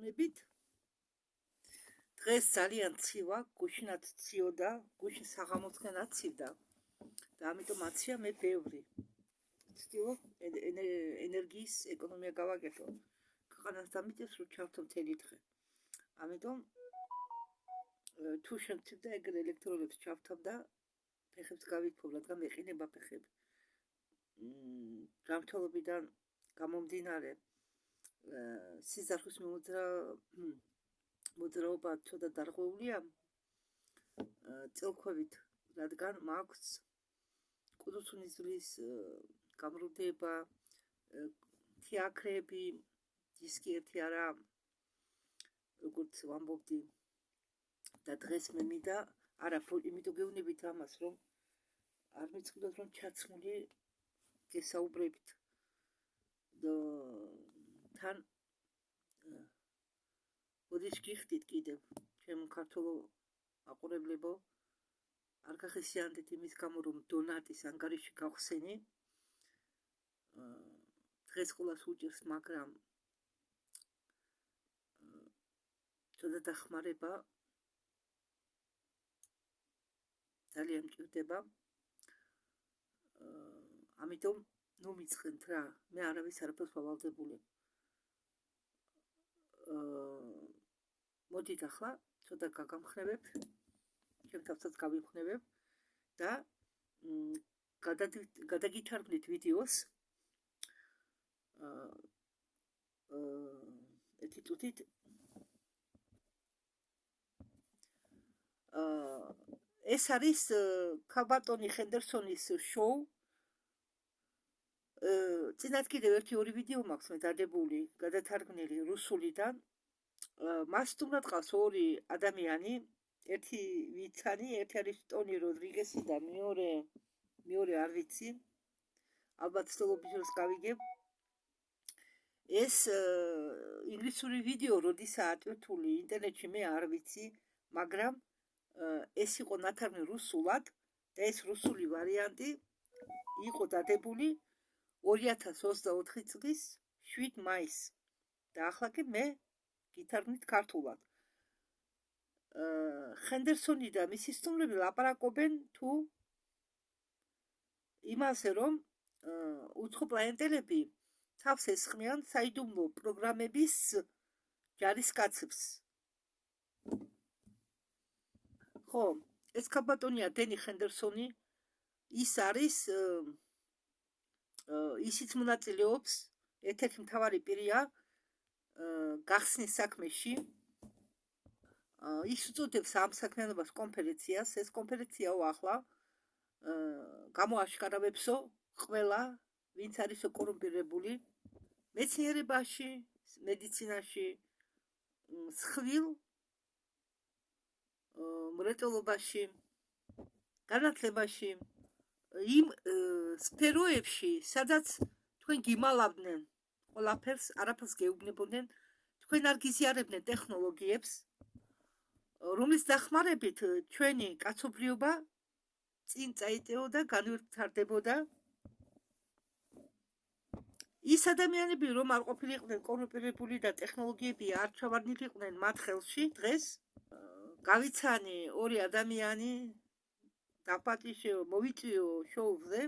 მოგესალმებით. დღეს ძალიან ცივა, გუშინაც ციოდა, გუშინ საღამოთგანაც ცივდა და ამიტომ აცია მე ბევრი. ვცდილობ ენერგიის ეკონომია გავაკეთო. ქვეყანას დამიწევს რომ ჩავთო მთელი დღე. ამიტომ თუ შემცირდა ეგრე ელექტროლებს ჩავთავ და ფეხებს გავიფობ, რადგან მეყინება ფეხები. ჯანმრთელობიდან გამომდინარე სიზარხის მოძრაობა ცოტა დარღვეულია წელქვევით, რადგან მაქვს კუდუსუნიზლის გამრუდება, თიაქრები, დისკი ერთი არა, როგორც ვამბობდი და დღეს მე მინდა არა, იმიტომ გეუბნებით ამას, რომ არ მეწყდოთ რომ ჩაცმული გესაუბრებით თან მოდის გიხდით კიდევ ჩემ ქართულო მაყურებლებო, არ გახესიანდეთ იმის გამო რომ დონატის ანგარიში გავხსენი, დღეს ყველას უჭირს, მაგრამ ცოტა დახმარება ძალიან მჭირდება, ამიტომ ნუ მიწყენთ რა, მე არავის არაფერს ვავალდებული. მოდით ახლა ცოტა გაგამხნევებ, ჩემ თავსაც გავიმხნევებ და გადაგითარგმნით ვიდეოს ერთი წუთით ეს არის ქალბატონი ჰენდერსონის შოუ. წინათ კიდევ ერთი-ორი ვიდეო მაქვს მე დადებული, გადათარგმნილი რუსულიდან. მას სტუმრად ყავს ორი ადამიანი, ერთი ვიცანი, ერთი არის ტონი როდრიგესი და მეორე არ ვიცი, ალბათ ცდილობის დროს გავიგებ. ეს ინგლისური ვიდეო როდისაა ატვირთული ინტერნეტში, მე არ ვიცი, მაგრამ ეს იყო ნათარგმნი რუსულად და ეს რუსული ვარიანტი იყო დადებული 2024 წლის 7 მაისს და ახლა კი მე გითარგმნით ქართულად. ჰენდერსონი და მისი სტუმრები ლაპარაკობენ თუ იმაზე, რომ უცხო პლანეტელები თავს ესხმიან საიდუმლო პროგრამების ჯარისკაცებს. ხო, ეს ქალბატონია დენი ჰენდერსონი, ის არის ისიც მონაწილეობს, ერთ-ერთი მთავარი პირია გახსნის საქმეში. ის უწოდებს ამ საქმიანობას კონფერენციას, ეს კონფერენციაო ახლა გამოაშკარავებსო ყველა, ვინც არისო კორუმპირებული მეცნიერებაში, მედიცინაში, მსხვილ მრეწველობაში, განათლებაში, იმ სფეროებში, სადაც თქვენ გიმალავდნენ ყველაფერს, არაფერს გეუბნებოდნენ, თქვენ არ გიზიარებდნენ ტექნოლოგიებს, რომლის დახმარებით ჩვენი კაცობრიობა წინ წაიწეოდა, განვითარდებოდა. ის ადამიანები, რომ არ ყოფილიყვნენ კორუმპირებული და ტექნოლოგიები არ ჩავარდნილიყვნენ მათ ხელში, დღეს გავიცანი ორი ადამიანი დაპატიშო მოვიწვიო შოუზე.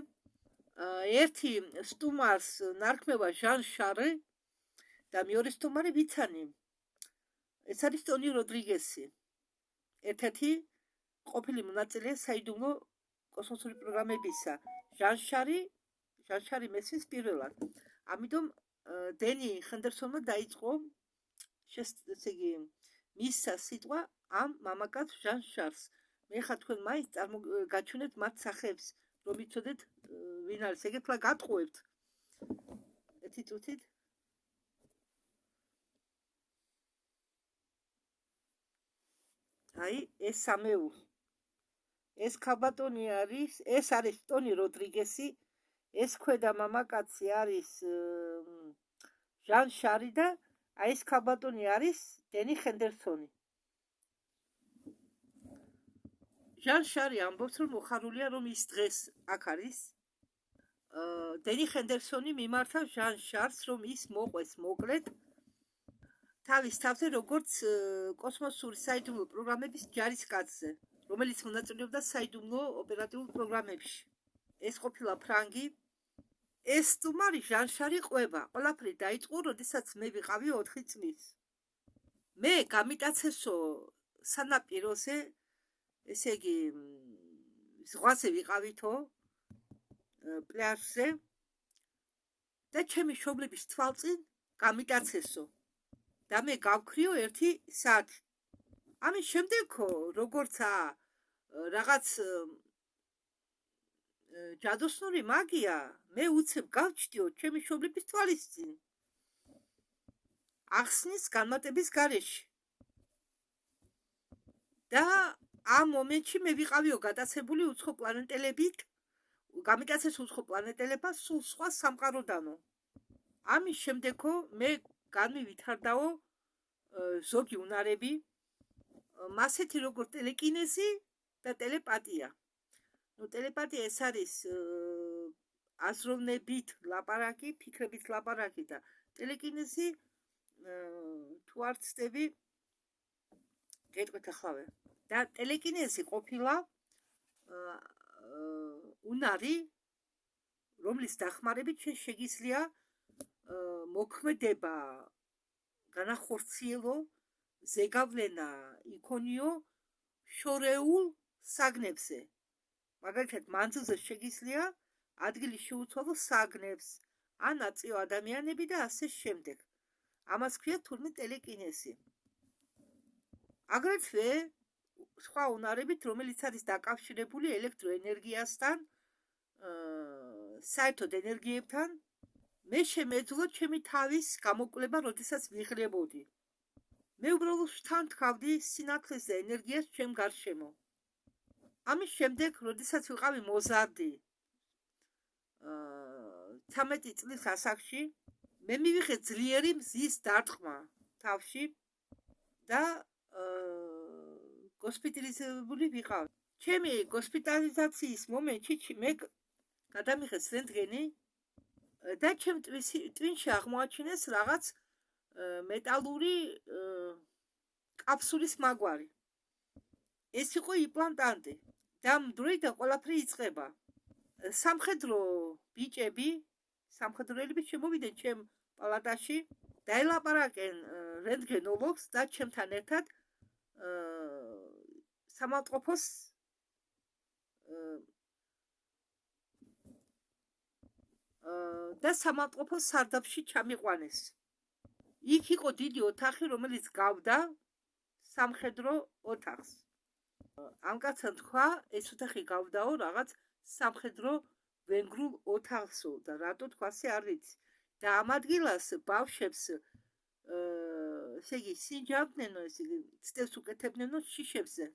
ერთი სტუმარს ნარქმევა ჟან შარე და მეორე სტუმარი ვიცანი. ეს არის ტონი როდრიგესი. ერთ-ერთი ყოფილი მონაწილე საიდუმლო კოსმოსური პროგრამებისა. ჟან შარი მესმის პირველად. ამიტომ დენი ჰენდერსონმა დაიწყო ესე იგი მისცა სიტყვა ამ მამაკაც ჟან შარს. მე ხა თქვენ მაინც გაჩვენებთ მათ სახეებს, რომ იცოდეთ ვინ არის. ეგ ახლა გატყუებთ. ერთი წუთით. აი, ეს სამეული. ეს ქალბატონი არის, ეს არის ტონი როდრიგესი, ეს ქვედა მამაკაცი არის ჟან შარი და აი ეს ქალბატონი არის დენი ჰენდერსონი. ჟან შარი ამბობს, რომ მოხარულია, რომ ის დღეს აქ არის. დენი ჰენდერსონი მიმართა ჟან შარს, რომ ის მოყვეს მოკლედ თავის თავზე როგორც კოსმოსური საიდუმლო პროგრამების ჯარისკაცზე, რომელიც მონაწილეობდა საიდუმლო ოპერატიულ პროგრამებში. ეს ყოფილა ფრანგი. ეს სტუმარი ჟანშარი ყვება. ყველაფერი დაიწყო, როდესაც მე ვიყავი 4 წლის. მე გამიტაცესო სანაპიროზე, ესე იგი ზღვაზე ვიყავითო, პლაჟზე და ჩემი მშობლების თვალწინ გამიტაცესო და მე გავქრიო 1 საათი. ამის შემდეგო როგორც რაღაც ჯადოსნური მაგია, მე უცებ გავჩდიო ჩემი მშობლების თვალის წინ ახსნის განმარტების გარეშე და ამ მომენტში მე ვიყავიო გატაცებული უცხო პლანეტელებით, გამიტაცეს უცხო პლანეტელებმა სულ სხვა სამყაროდანო. ამის შემდეგო მე განმივითარდაო ზოგი უნარები, მასეთი როგორც ტელეკინეზი და ტელეპათია. ტელეპათია ეს არის აზროვნებით ლაპარაკი, ფიქრებით ლაპარაკი და ტელეკინეზი თუ არ ცდები გეტყვით ახლა. და ტელეკინეზი ყოფილა უნარი, რომლის დახმარებით შეგიძლია მოქმედება განახორციელო, ზეგავლენა იქონიო შორეულ საგნებზე. მაგალითად, მანძილზე შეგიძლია ადგილი შეუცვალო საგნებს, ან აწიო ადამიანები და ასე შემდეგ. ამას ქვია თურმე ტელეკინეზი. აგრეთვე სხვა უნარებით, რომელიც არის დაკავშირებული ელექტროენერგიასთან, საერთოდ ენერგიებთან, მე შემეძლო ჩემი თავის გამოკვლევა, როდესაც ვიღრებოდი. მე უბრალოდ ვთანთქავდი სინათლეს და ენერგიას ჩემ გარშემო. ამის შემდეგ, როდესაც ვიყავი მოზარდი 13 წლის ასაკში, მე მივიღე ძლიერი მზის დარტყმა თავში და გოსპიტალიზებული ვიყავ. ჩემი გოსპიტალიზაციის მომენტში მე გადამიღეს რენტგენი და ჩემ ტვინში აღმოაჩინეს რაღაც მეტალური კაფსულის მაგვარი. ეს იყო იმპლანტანტი და ამ დროიდან ყველაფერი იწყება. სამხედრო ბიჭები, სამხედროელები შემოვიდნენ ჩემ პალატაში, დაელაპარაკენ რენტგენოლოგს და ჩემთან ერთად სამავტყოფოს და სამავტყოფოს სარდაფში ჩამიყვანეს. იქ იყო დიდი ოთახი, რომელიც გავდა სამხედრო ოთახს. ამ კაცთან თქვა, ეს ოთახი გავდაო რაღაც სამხედრო ვენგრულ ოთახსო და რატო თქვასე არ ვიცი. და ამ ადგილას ბავშვებს ესე იგი სინჯავდნენო, ესე იგი ცდებს უკეთებდნენო შიშებზე.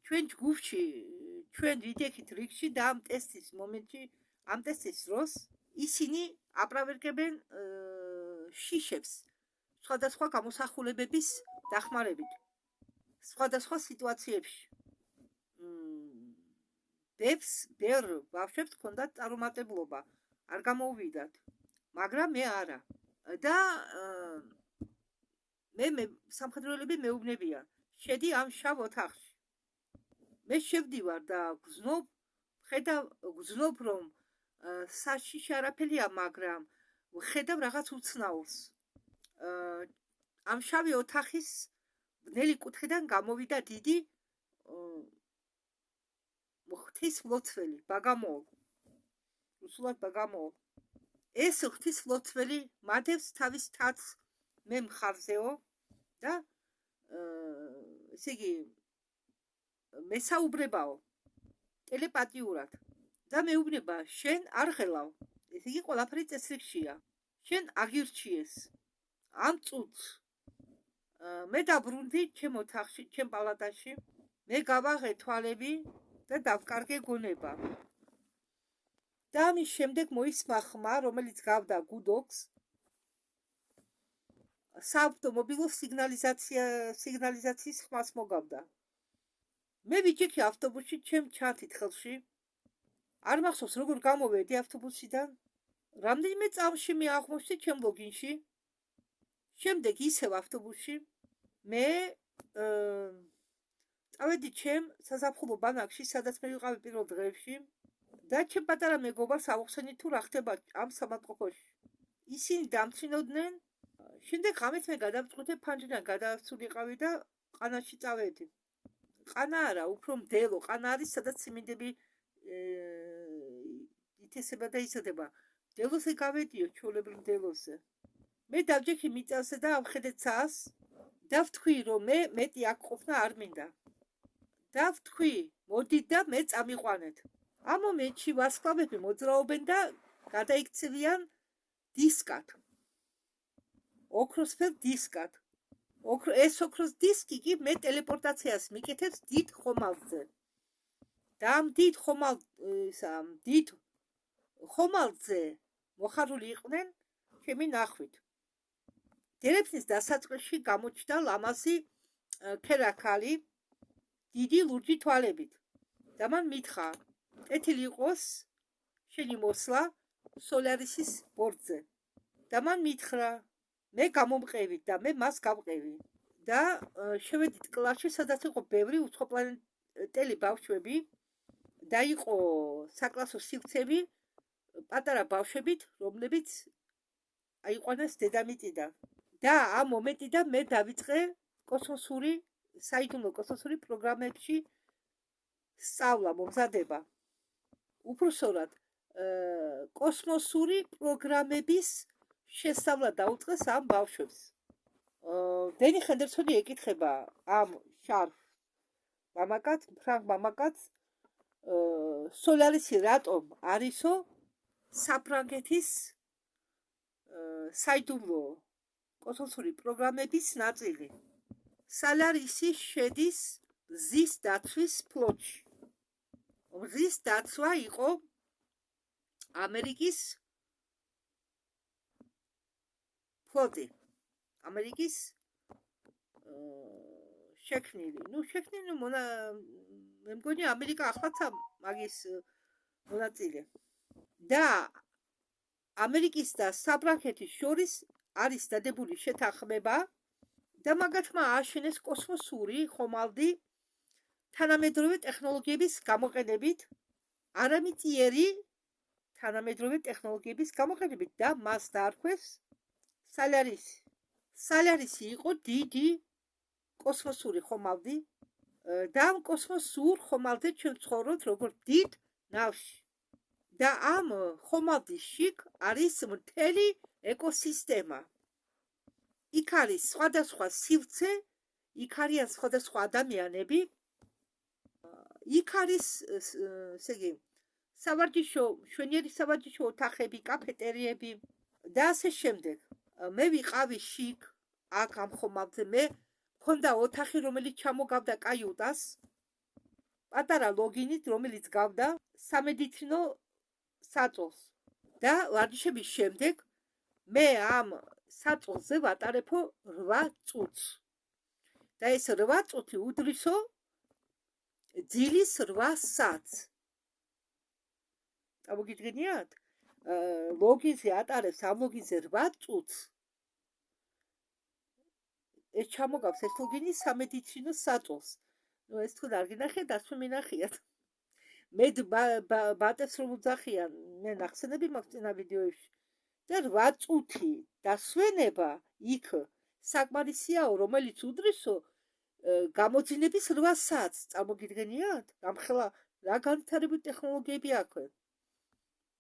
ჩვენ ჯგუფში, ჩვენ ვიდექით რიგში და ამ ტესტის მომენტში, ამ ტესტის დროს ისინი აპრავერგებენ შიშებს სხვადასხვა გამოსახულებების დახმარებით, სხვადასხვა სიტუაციებში. ბევრ ბავშვებს ჰქონდათ წარუმატებლობა, არ გამოუვიდათ, მაგრამ მე არა. და მე სამხედროელები მეუბნებიან, შედი ამ შავ ოთახში. მე შევდივარ და გძნობ, რომ საშიში არაფერია, მაგრამ ხედავ რაღაც უცნაურს. ამ შავი ოთახის ბნელი კუთხიდან გამოვიდა დიდი ღვთისმლოცველი, ბაგამოულ. რუსულად ბაგამოულ. ეს ღვთისმლოცველი მადევს თავის თათს მე მხარზეო და ესე იგი მესაუბრებაო ტელეპათიურად და მეუბნება, შენ არ ღელავ, ესე იგი ყველაფერი წესრიგშია, შენ აგირჩიეს ამ წუთს. მე დაბრუნდი ჩემ ოთახში, ჩემ პალატაში, მე გავაღე თვალები და დავკარგე გონება. და ამის შემდეგ მოისმა ხმა, რომელიც გავდა გუდოქს, საავტომობილო სიგნალიზაციის ხმას მოგავდა. მე ვიჭიქი ავტობუსში, ჩემ ჩართით ხელში. არ მახსოვს როგორ გამოვედი ავტობუსიდან. რამდენიმე წამში მე აღმოჩნდი ჩემ ლოგინში შემდეგ ისევ ავტობუსში მე წავედი ჩემ საზაფხულო ბანაკში, სადაც მე ვიყავი პირველ დღეებში და ჩემ პატარა მეგობარს ავუხსენი თუ რა ხდება ამ სამარყოფოში. ისინი დამცინოდნენ. შემდეგ ღამით მე გადავწყვიტე ფანჯრიდან გადავსულიყავი და ყანაში წავედი. ყანა არა, უფრო მდელო ყანა არის, სადაც სიმინდები ითესება და იზრდება. მდელოზე გავედიო, ჩვეულებრივ მდელოზე. მე დავჯექი მიწაზე და ავხედე ცას და ვთქვი, რომ მე მეტი აქ ყოფნა არ მინდა. და ვთქვი, მოდით და მე წამიყვანეთ. ამ მომენტში ვარსკვლავები მოძრაობენ და გადაიქცევიან დისკად. ოქროსფერ დისკად. ეს ოქროს დისკი კი მე ტელეპორტაციას მიკეთებს დიდ ხომალდზე. და ამ დიდ ხომალდზე მოხარული იყვნენ ჩემი ნახვით. დერეფნის დასაწყისში გამოჩნდა ლამაზი ქერაქალი დიდი ლურჯი თვალებით. და მან მითხრა, კეთილი იყოს შენი მოსვლა სოლარისის ბორცზე. და მან მითხრა, მე გამომყევი და მე მას გავყევი. და შევედით კლასში, სადაც იყო ბევრი უცხოპლანეტელი ბავშვები და იყო საკლასო სივრცები პატარა ბავშვებით, რომლებიც აიყვანეს დედამიწიდან. და ამ მომენტიდან მე დავიწყე საიდუმლო კოსმოსური პროგრამებში სწავლა, მომზადება. უпроსორად კოსმოსური პროგრამების შესწავლა დაუწყეს ამ ბავშვებს. დენი ჰენდერსონი ეკითხება ამ შარფ მამაკაც, ფრანგ მამაკაც, სოლარისი რატომ არისო საფრანგეთის საიდუმლო კოსმოსური პროგრამების ნაწილი. სოლარისი შედის მზის დაცვის ფლოტში. მზის დაცვა იყო ამერიკის ფლოტი. ამერიკის შექმნილი. მე მგონი ამერიკა ახლაცა მაგის მონაწილე. და ამერიკის და საფრანგეთის შორის არის დადებული შეთანხმება და მაგათმა ააშენეს კოსმოსური ხომალდი თანამედროვე ტექნოლოგიების გამოყენებით, არამიწიერი თანამედროვე ტექნოლოგიების გამოყენებით და მას დაარქვეს სოლარისი. სოლარისი იყო დიდი კოსმოსური ხომალდი და ამ კოსმოსურ ხომალდზე ჩვენ ვცხოვრობთ როგორც დიდ ნავში. და ამ ხომალდის შიგ არის მთელი ეკოსისტემა. იქ არის სხვადასხვა სივრცე, იქ არიან სხვადასხვა ადამიანები, იქ არის შვენიერი სავარჯიშო ოთახები, კაფეტერიები და ასე შემდეგ. მე ვიყავი შიგ აქ ამ ხომალდზე, მე მქონდა ოთახი, რომელიც ჩამოგავდა კაიუტას, პატარა ლოგინით, რომელიც გავდა სამედიცინო საწოლს. და ვარჯიშების შემდეგ მე ამ საწოლზე ვატარებო 8 წუთს. და ეს 8 წუთი უდრისო ძილის 8 საათს. წამოგიდგენიათ? ლოგინზე ატარებს ამ ლოგინზე 8 წუთს. ეს ჩამოგავს ეს ლოგინი სამედიცინო საწოლს. ეს თუ არ გინახეთ, ასე მინახიათ. მე ბატებს რომ უძახიან, მე ნახსენები მაქვს წინა ვიდეოებში. და 8 წუთი დასვენება იქ საკმარისიაო, რომელიც უდრისო გამოძინების 8 საათს. წამოგიდგენიათ? ამხელა რა განვითარებული ტექნოლოგიები აქვთ.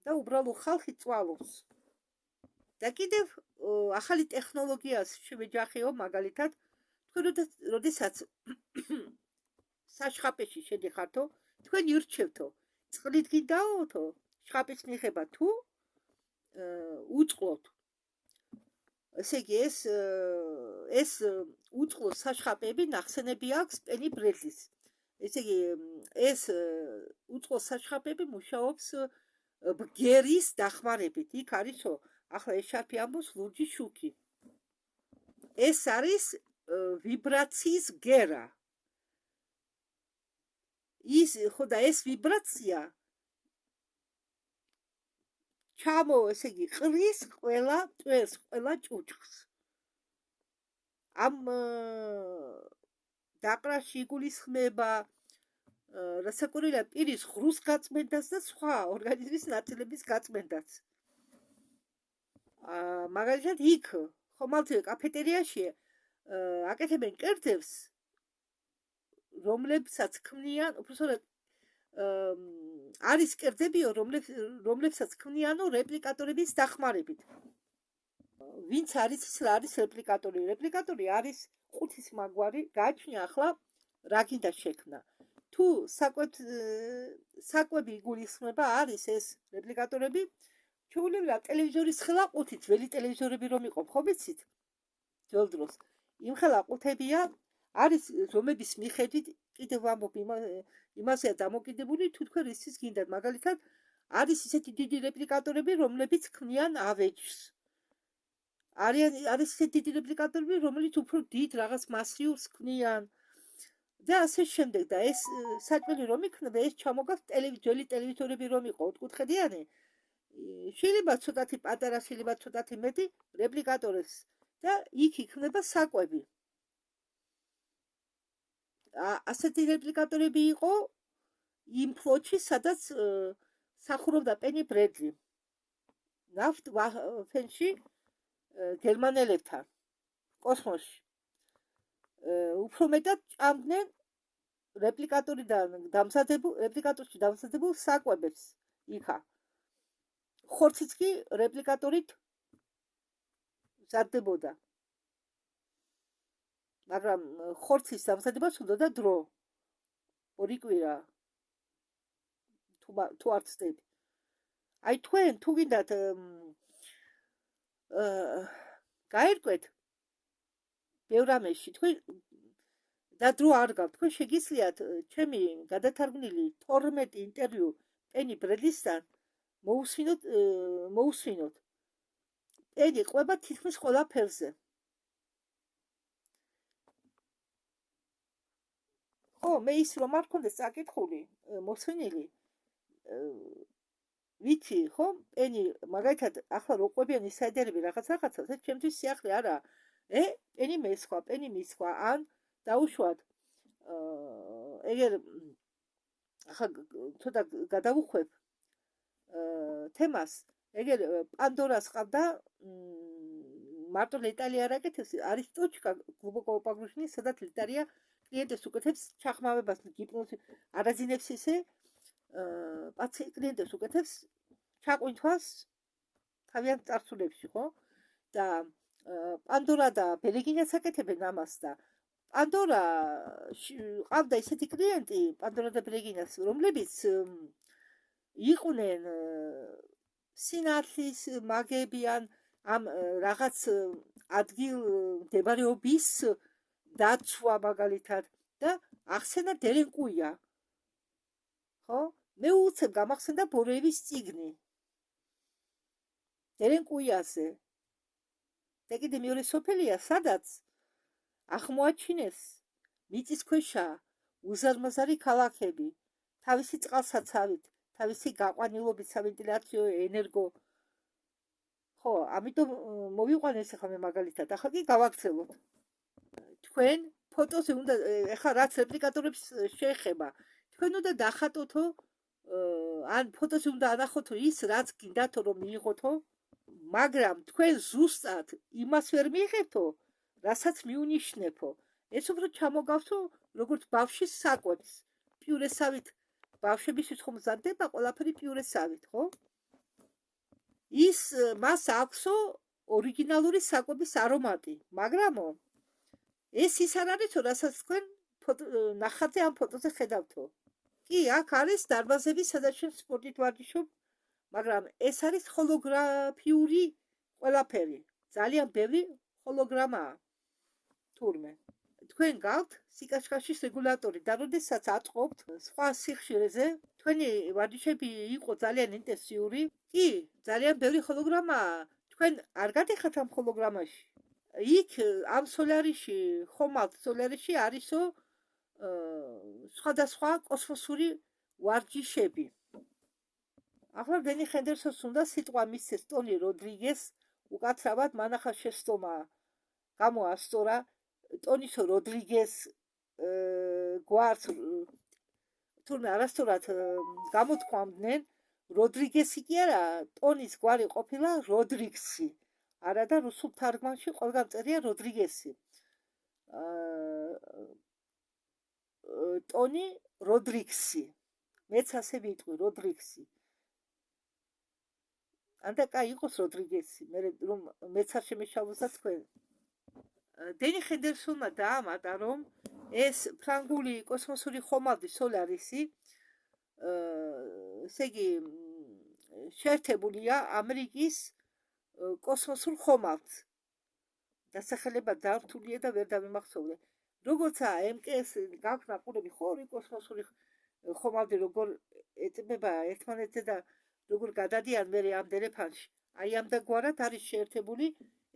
და უბრალო ხალხი წვალობს. და კიდევ ახალი ტექნოლოგიას შევეჯახეო, მაგალითად, თქვენ როდესაც საშხაპეში შედიხართო, თქვენ ირჩევთო, წყლით გინდაოთო, შხაპის მიღება თუ უწყლოთ. ესე იგი ეს უწყლო საშხაპები ნახსენები აქვს პენი ბრედლის. ესე იგი ეს უწყლო საშხაპები მუშაობს ბგერის დახმარებით. იქ არისო, ახლა ეს შარფი ამბობს ლურჯი შუქი. ეს არის ვიბრაციის ბგერა. ხოდა ეს ვიბრაცია ესე იგი ყრის ყველა ტვერს, ყველა ჭუჭხს. ამ დაყრაში იგულისხმება რასაკვირველია პირის ღრუს გაწმენდას და სხვა ორგანიზმის ნაწილების გაწმენდაც. მაგალითად იქ ხომალდზე კაფეტერიაში აკეთებენ კერძებს, რომლებსაც ქმნიან, უბრალოდ არის კერძებიო, რომლებსაც ქმნიანო რეპლიკატორების დახმარებით. ვინც არის ის რა არის რეპლიკატორი? რეპლიკატორი არის ყუთის მაგვარი, გააჩნია ახლა რა გინდა შექმნა. თუ საკვები იგულისხმება არის ეს რეპლიკატორები, შეუძლია ტელევიზორის ხელა ყუთით, ძველი ტელევიზორები რომ იყო, ხო ვიცით? ძველ დროს. იმ ხელა ყუთებია არის რომების მიხედვით კიდევ ვამბობ იმასეა დამოკიდებული თუ თქვენ რისთვის გინდათ. მაგალითად, არის ისეთი დიდი რეპლიკატორები, რომლებიც ქმნიან ავეჯს. არის ისეთი დიდი რეპლიკატორები, რომელიც უფრო დიდ რაღაც მასიურს ქმნიან. და ასე შემდეგ და ეს საჭმელი რომ იქნება, ეს ჩამოგავს ძველი ტელევიზორები რომ იყო ოთხკუთხედიანი, შეიძლება ცოტათი პატარა, შეიძლება ცოტათი მეტი რეპლიკატორებს და იქ იქნება საკვები. ასეთი რეპლიკატორები იყო იმ ფლოტში, სადაც სახურობდა პენი ბრედლი ნავთვაფენში გერმანელებთან კოსმოსში. უფრო მეტად ჭამდნენ რეპლიკატორში დამზადებულ საკვებებს იქა. ხორციც კი რეპლიკატორით მზადდებოდა. მაგრამ ხორცის დამზადებას უნდოდა დრო. 2 კვირა. თუ არ ცდები. აი თქვენ თუ გინდათ გაერკვეთ ბევრ რამეში, თქვენ და დრო არ გაქვთ, თქვენ შეგიძლიათ ჩემი გადათარგმნილი 12 ინტერვიუ პენი ბრედლისთან მოусვინოთ. პენი ყვება თითქმის ყველაფერზე. ხო, მე ის რომ არ მქონდეს წაკითხული, მოსვენილი, ვიცი, ხო, პენი, მაგალითად, ახლა რო ყვებიან ისაიდერები რაღაცას, ეს ჩემთვის სიახლე არა. პენი მესხვა, პენი მისხვა, ან დაუშვათ, ეგერ ახლა ცოტა გადავუხვებ თემას, ეგერ პანდორას ყავდა მარტო ლეტალი არ აკეთებს, არის ტოჩკა გლუბოკო პოგრუშნი, სადაც ლეტალია კლიენტებს უკეთებს ჩახმავებას, გიპნოზი არაძინებს ისე კლიენტებს უკეთებს ჩაყვინთვას თავიანთ წარსულებში, ხო? და პანდორა და ბელეგინაც აკეთებენ ამას და პანდორა ყავდა ისეთი კლიენტი, პანდორა და ბელეგინას, რომლებიც იყვნენ სინათლის მაგებიან ამ რაღაც ადგილ მდებარეობის დაცვა მაგალითად და ახსენა დელენკუია. ხო? მე უცებ გამახსენდა ბორეევის წიგნი. დელენკუიაზე. და კიდე მეორე სოფელია, სადაც აღმოაჩინეს მიწისქვეშა უზარმაზარი ქალაქები, თავისი წყალსაცავით, თავისი გაყვანილობით, სავენტილაციო, ენერგო. ხო, ამიტომ მოვიყვანეს ახლა მე მაგალითად, ახლა კი გავაქცევოთ. თქვენ ფოტოზე უნდა, ახლა რაც რეპლიკატორებს შეეხება, თქვენ უნდა დახატოთო, ან ფოტოზე უნდა ანახოთო ის, რაც გინდათო რომ მიიღოთო, მაგრამ თქვენ ზუსტად იმას ვერ მიიღებთო, რასაც მიუნიშნებო. ეს უფრო ჩამოგავთო, როგორც ბავშვის საკვებს, პიურესავით, ბავშვებისთვის ხომ მზადდება ყველაფერი პიურესავით, ხო? ის მას აქვსო ორიგინალური საკვების არომატი, მაგრამო ეს ის არ არისო, რასაც თქვენ ნახატზე ამ ფოტოზე ხედავთო. კი, აქ არის დარბაზები, სადაც ჩვენ სპორტით ვარჯიშობ, მაგრამ ეს არის ჰოლოგრაფიული ყველაფერი. ძალიან ბევრი ჰოლოგრამაა. თურმე. თქვენ გაქვთ სიკაშკაშის რეგულატორი და როდესაც აწყობთ სხვა სიხშირეზე, თქვენი ვარჯიშები იყო ძალიან ინტენსიური. კი, ძალიან ბევრი ჰოლოგრამაა. თქვენ არ გადიხართ ამ ჰოლოგრამაში. იქ ამ სოლარიში, ხომალდ სოლარიში არისო სხვადასხვა კოსმოსური ვარჯიშები. ახლა დენი ჰენდერსონს უნდა სიტყვა მისცეს ტონი როდრიგეს, უკაცრავად მან ახლა შეცდომა გამოასწორა ტონისო როდრიგეს გვარს თურმე არასწორად გამოთქვამდნენ, როდრიგესი კი არა, ტონის გვარი ყოფილა როდრიქსი. არა და რუსულ თარგმანში ყველგან წერია როდრიგესი. ტონი როდრიქსი. მეც ასე ვიტყვი, როდრიქსი. ანდა კაი იყოს როდრიგესი, მე რომ მეც არ შემეშალოსა თქვენ. დენი ჰენდერსონმა დაამატა, რომ ეს ფრანგული კოსმოსური ხომალდი სოლარისი, ესე იგი, შეერთებულია ამერიკის კოსმოსურ ხომალდს. დასახელება დართულია და ვერ დავიმახსოვრე. როგორცა MKS გაქვთ ყურები ხო ორი კოსმოსური ხომალდი როგორ ეწმება ერთმანეთზე და როგორ გადადიან მე ამ დერეფანში. აი ამდაგვარად არის შეერთებული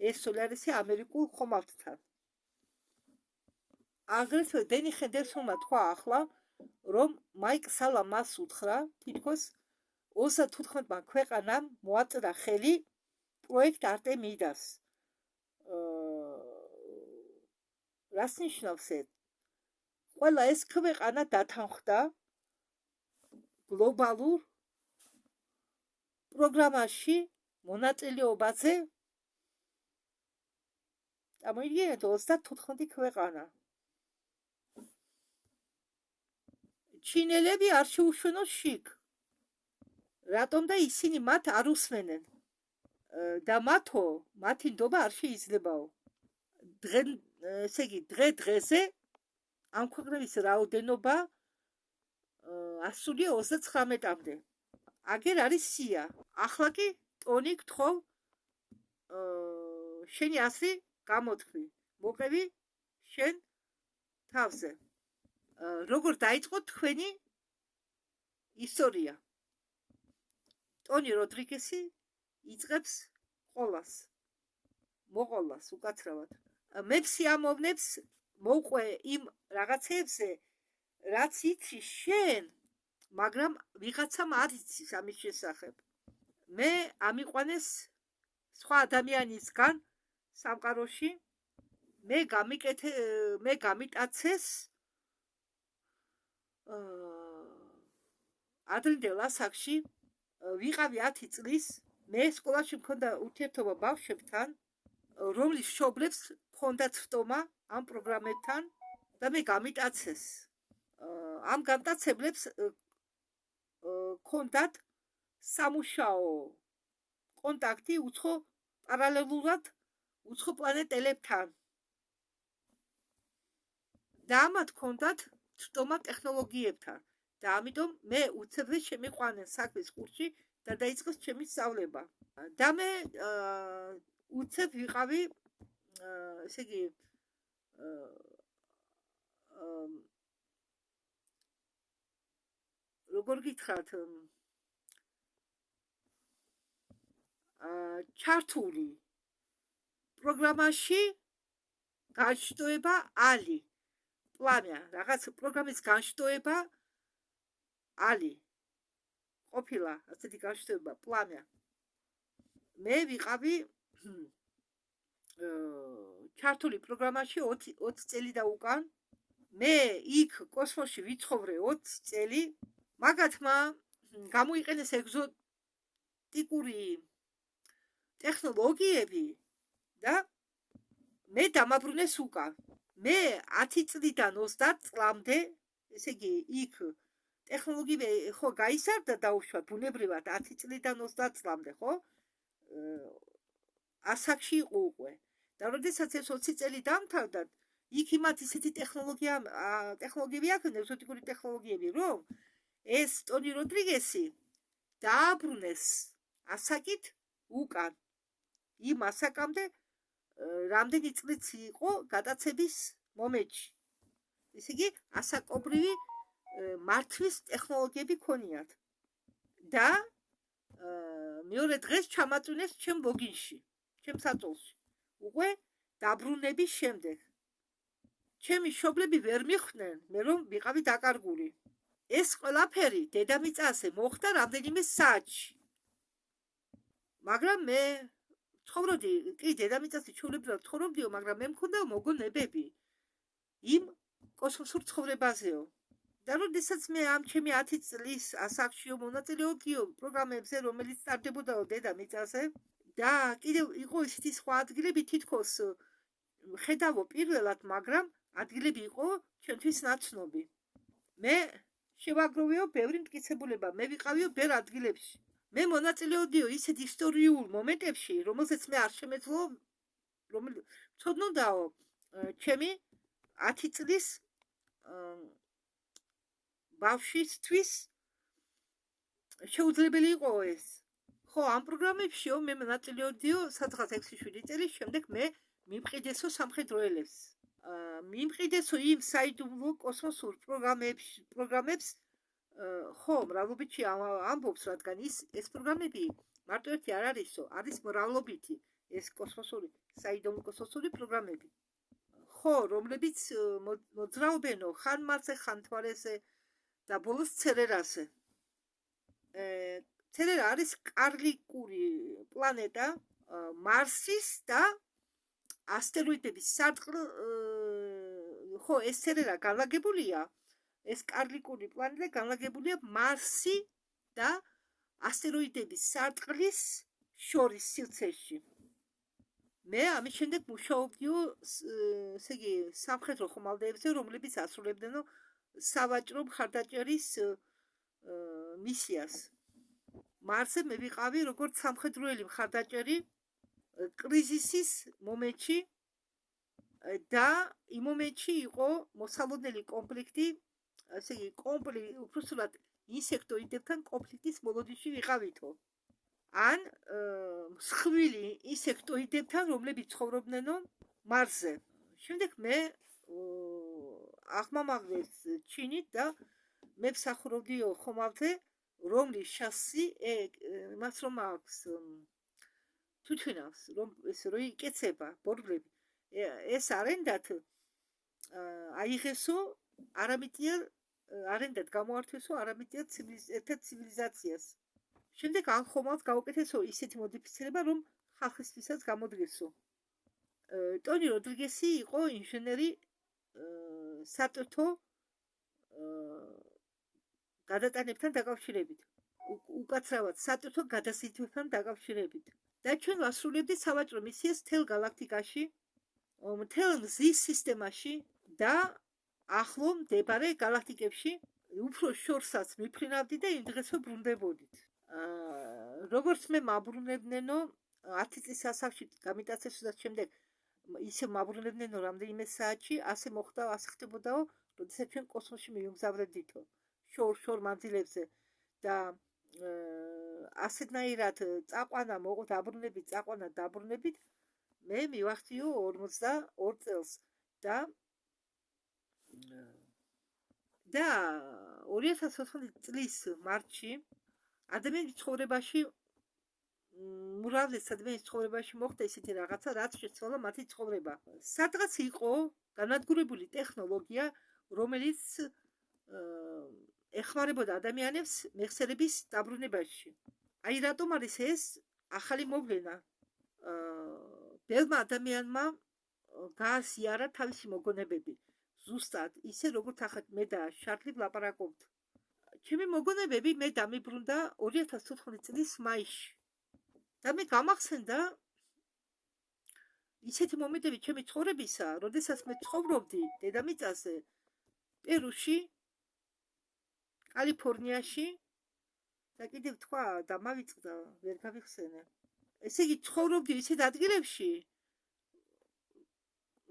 ეს სოლარისი ამერიკულ ხომალდთან. აგრეთვე დენი ჰენდერსონმა თქვა ახლა, რომ მაიკ სალამ მას უთხრა, თითქოს 34-მა ქვეყანამ მოაწერა ხელი პროექტ არტემიდას. რას ნიშნავს ეს? ყველა ეს ქვეყანა დათანხმდა გლობალურ პროგრამაში მონაწილეობაზე. ამოიგეთ 34 ქვეყანა. ჩინელები არ შეუშვენოს შიგ. რატომ და ისინი მათ არ უსმენენ? და მათი ნდობა არ შეიძლებაო. ესე იგი, დღე-დღეზე ამ ქვეყნების რაოდენობა 129-მდე. აგერ არის სია. ახლა კი ტონი გთხოვ შენი აზრი გამოთქვი. მოყევი შენ თავზე. როგორ დაიწყო თქვენი ისტორია? ტონი როდრიგესი იწყებს ყოლას. მოყოლას უკაცრავად. მე სიამოვნებს მოყვე იმ რაღაცებზე, რაც იცი შენ, მაგრამ ვიღაცამ არ იცის ამის შესახებ. მე ამიყვანეს სხვა ადამიანისგან სამყაროში, მე გამიტაცეს ადრინდელ ასაკში, ვიყავი 10 წლის, მე სკოლაში მქონდა ურთიერთობა ბავშვებთან, რომლის მშობლებს ჰქონდათ ხტომა ამ პროგრამებთან და მე გამიტაცეს. ამ გამტაცებლებს ჰქონდათ სამუშაო კონტაქტი უცხო პარალელურად უცხო პლანეტელებთან. და ამათ ჰქონდათ ხტომა ტექნოლოგიებთან. და ამიტომ მე უცებრე შემიყვანენ საქმის კურსში და დაიწყეს ჩემი სწავლება. და მე უცებ ვიყავი, ესე იგი, როგორ გითხრათ, ჩართული პროგრამაში განშტოება ალი. პლანია, რაღაც პროგრამის განშტოება ალი. ყოფილა ასეთი განშტოება პლანია. მე ვიყავი ჩართული პროგრამაში 20 წელი და უკან. მე იქ კოსმოსში ვიცხოვრე 20 წელი. მაგათმა გამოიყენეს ეგზოტიკური ტექნოლოგიები და მე დამაბრუნეს უკან. მე 10 წლიდან 30 წლამდე, ესე იგი, იქ ტექნოლოგიები ხო გაიზარდა დაუშვათ ბუნებრივად 10 წლიდან 30 წლამდე, ხო? ასაკში იყო უკვე. და როდესაც ეს 20 წელი დამთავრდა, იქ იმათ ისეთი ტექნოლოგიები აქვთ, ეგზოტიკური ტექნოლოგიები, რომ ეს ტონი როდრიგესი დააბრუნეს ასაკით უკან. იმ ასაკამდე რამდენი წლიც იყო გადაცების მომენტში. ესე იგი, ასაკობრივი მართვის ტექნოლოგიები ქონიათ. და მეორე დღეს ჩამაწვინეს ჩემ ლოგინში, ჩემ საწოლში. უკვე დაბრუნების შემდეგ. ჩემი მშობლები ვერ მიხვდნენ, მე რომ ვიყავი დაკარგული. ეს ყველაფერი დედამიწაზე მოხდა რამდენიმე საათში. მაგრამ მე ცხოვრობდი, კი, დედამიწაზე ჩვეულებრივად ცხოვრობდიო, მაგრამ მე მქონდა მოგონებები იმ კოსმოსურ ცხოვრებაზეო. და როდესაც მე ამ ჩემი 10 წლის ასაკშიო მონაწილეობდიო პროგრამებზე, რომელიც ტარდებოდაო დედამიწაზე და კიდევ იყო ისეთი სხვა ადგილები თითქოს ხედავო პირველად, მაგრამ ადგილები იყო ჩვენთვის ნაცნობი. მე შევაგროვეო ბევრი მტკიცებულება, მე ვიყავიო ბევრ ადგილებში. მე მონაწილეობდიო ისეთ ისტორიულ მომენტებში, რომელზეც მე არ შემეძლო, ცოდნოდაო ჩემი 10 წლის ბავშვისთვის შეუძლებელი იყო ეს. ხო, ამ პროგრამებშიო მე მონაწილეობდიო სადღაც 6-7 წლის შემდეგ მე მიმყიდესო სამხედროელებს. მიმყიდესო იმ საიდუმლო კოსმოსურ პროგრამებს ხო, მრავლობითი ამბობს, რადგან ეს პროგრამები მარტო ერთი არ არისო, არის მრავლობითი ეს კოსმოსური, საიდუმლო კოსმოსური პროგრამები. ხო, რომლებიც მოძრაობენო ხან მარსზე, ხან მთვარეზე და ბოლოს ცერერაზე. ცერერა არის კარლიკური პლანეტა მარსის და ასტეროიდების სარტყელ ხო, ეს ცერერა განლაგებულია, ეს კარლიკური პლანეტა განლაგებულია მარსი და ასტეროიდების სარტყლის შორის სივრცეში. მე ამის შემდეგ მუშაობდიო, ესე იგი, სამხედრო ხომალდებზე, რომლებიც ასრულებდნო სავაჭრო მხარდაჭერის მისიას. მარსზე მე ვიყავი როგორც სამხედროელი მხარდაჭერი კრიზისის მომენტში და იმ მომენტში იყო მოსალოდნელი კონფლიქტი, ესე იგი, უბრალოდ ინსექტოიდებთან კონფლიქტის მოლოდინში ვიყავითო. ან მსხვილი ინსექტოიდებთან, რომლებიც ცხოვრობდნენო მარსზე. შემდეგ მე ახმამაღლეს ჩინით და მე ვსახურობდიო ხომალდზე, რომლის შასი მას რომ აქვს თვითვინავს, რომ ეს რო იკეცება ბორბლები. ეს არენდათ აიღესო არენდად გამოართვესო არამიტიერ ცივილიზაციას. შემდეგ ამ ხომალდს გაუკეთესო ისეთი მოდიფიცირება, რომ ხალხისთვისაც გამოდგესო. ტონი როდრიგესი იყო ინჟინერი სატვირთო გადატანებთან დაკავშირებით. უკაცრავად სატვირთო გადასიტვებთან დაკავშირებით. და ჩვენ ვასრულებდით სავაჭრო მისიას მთელ გალაქტიკაში, მთელ მზის სისტემაში და ახლო მდებარე გალაქტიკებში, უფრო შორსაც მიფრინავდით და იმ დღესვე ბრუნდებოდით. როგორც მე მაბრუნებდნენო 10 წლის ასაკში გამიტაცებისას შემდეგ ისე მაბრუნებდნენო რამდენიმე საათში, ასე მოხდა, ასე ხდებოდაო, როდესაც ჩვენ კოსმოსში მივგზავრებდითო შორ მანძილებზე და ასეთნაირად დაბრუნებით მე მივახციო 42 წელს და 2014 წლის მარტში ადამიანის ცხოვრებაში მურავლის ადამიანის ცხოვრებაში მოხდა ისეთი რაღაცა, რაც შეცვალა მათი ცხოვრება. სადღაც იყო განადგურებული ტექნოლოგია, რომელიც ეხმარებოდა ადამიანებს მეხსიერების დაბრუნებაში. აი რატომ არის ეს ახალი მოვლენა? ბევრმა ადამიანმა გააზიარა თავისი მოგონებები. ზუსტად ისე როგორც ახლა მე და შარლი ვლაპარაკობთ. ჩემი მოგონებები მე დამიბრუნდა 2014 წლის მაისში. და მე გამახსენდა ისეთი მომენტები ჩემი ცხოვრებისა, როდესაც მე ცხოვრობდი დედამიწაზე, პერუში, კალიფორნიაში და კიდევ თქვა დამავიწყდა, ვერ გავიხსენე. ესე იგი ცხოვრობდი ისეთ ადგილებში,